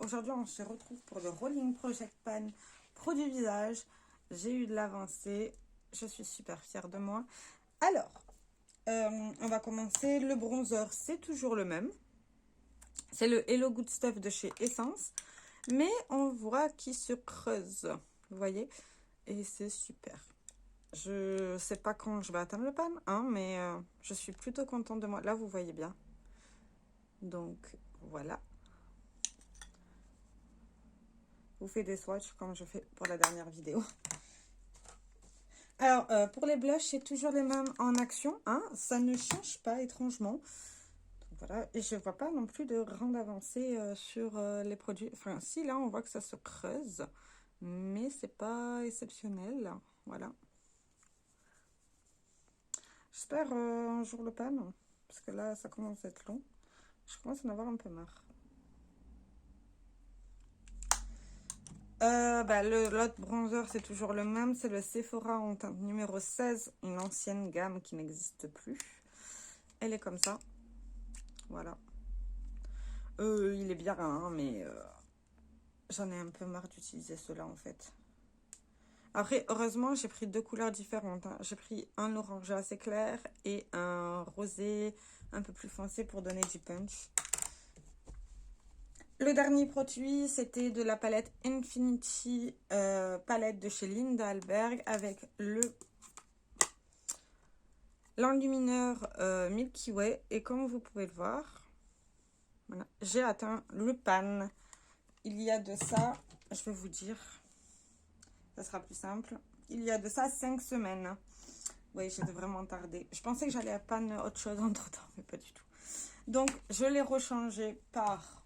aujourd'hui on se retrouve pour le Rolling Project Pan produit visage. J'ai eu de l'avancée, je suis super fière de moi. Alors, on va commencer. Le bronzer, c'est toujours le même. C'est le Hello Good Stuff de chez Essence. Mais on voit qu'il se creuse, vous voyez. Et c'est super. Je sais pas quand je vais atteindre le pan, hein, mais je suis plutôt contente de moi. Là, vous voyez bien. Donc, voilà. Je vous fais des swatchs comme je fais pour la dernière vidéo. Alors, pour les blushs, c'est toujours les mêmes en action. Hein, ça ne change pas, étrangement. Donc, voilà. Et je vois pas non plus de grande avancée sur les produits. Enfin, si, là, on voit que ça se creuse. Mais c'est pas exceptionnel. Voilà. J'espère un jour le pan. Parce que là, ça commence à être long. Je commence à en avoir un peu marre. L'autre bronzer, c'est toujours le même. C'est le Sephora en teinte numéro 16. Une ancienne gamme qui n'existe plus. Elle est comme ça. Voilà. Il est bien, hein, mais j'en ai un peu marre d'utiliser cela en fait. Après, heureusement, j'ai pris deux couleurs différentes. Hein. J'ai pris un orange assez clair et un rosé un peu plus foncé pour donner du punch. Le dernier produit, c'était de la palette Infinity palette de chez Linda Alberg avec l'enlumineur Milky Way. Et comme vous pouvez le voir, voilà, j'ai atteint le pan. Il y a de ça, je vais vous dire, ça sera plus simple. Il y a de ça 5 semaines. Oui, j'ai vraiment tardé. Je pensais que j'allais à pan autre chose entre temps, mais pas du tout. Donc, je l'ai rechangé par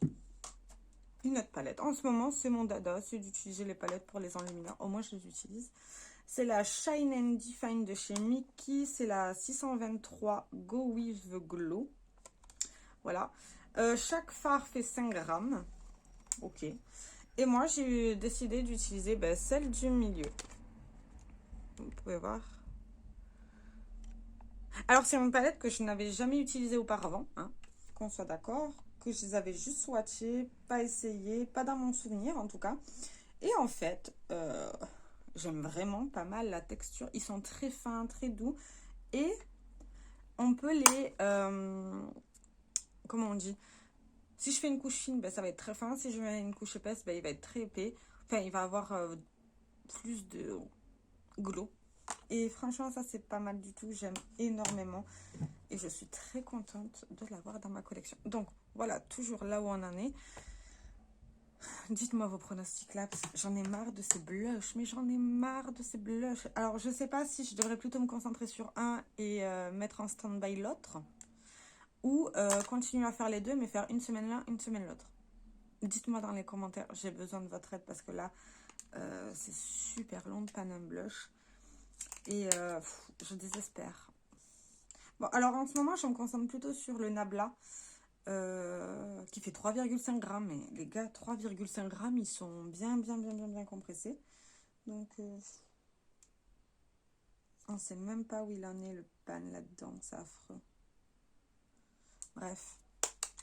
une autre palette. En ce moment, c'est mon dada, c'est d'utiliser les palettes pour les enlumineurs. Au moins, je les utilise. C'est la Shine and Define de chez Mickey. C'est la 623 Go With The Glow. Voilà. Chaque fard fait 5 grammes. Ok. Et moi, j'ai décidé d'utiliser celle du milieu. Vous pouvez voir. Alors, c'est une palette que je n'avais jamais utilisée auparavant. Hein, qu'on soit d'accord. Que je les avais juste swatchées, pas essayées, pas dans mon souvenir en tout cas. Et en fait, j'aime vraiment pas mal la texture. Ils sont très fins, très doux. Et on peut les... comment on dit? Si je fais une couche fine, ça va être très fin. Si je mets une couche épaisse, il va être très épais. Enfin, il va avoir plus de glow. Et franchement, ça, c'est pas mal du tout. J'aime énormément. Et je suis très contente de l'avoir dans ma collection. Donc, voilà, toujours là où on en est. Dites-moi vos pronostics là, parce que j'en ai marre de ces blushs. Mais j'en ai marre de ces blushs. Alors, je sais pas si je devrais plutôt me concentrer sur un et mettre en stand-by l'autre. Ou continuer à faire les deux, mais faire une semaine l'un, une semaine l'autre. Dites-moi dans les commentaires. J'ai besoin de votre aide parce que là, c'est super long de pan un blush. Et je désespère. Bon, alors en ce moment, je me concentre plutôt sur le Nabla. Qui fait 3,5 grammes. Mais les gars, 3,5 grammes, ils sont bien compressés. Donc, on sait même pas où il en est le pan là-dedans. C'est affreux. Bref,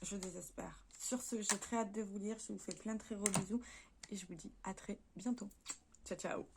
je désespère. Sur ce, j'ai très hâte de vous lire. Je vous fais plein de très gros bisous. Et je vous dis à très bientôt. Ciao, ciao.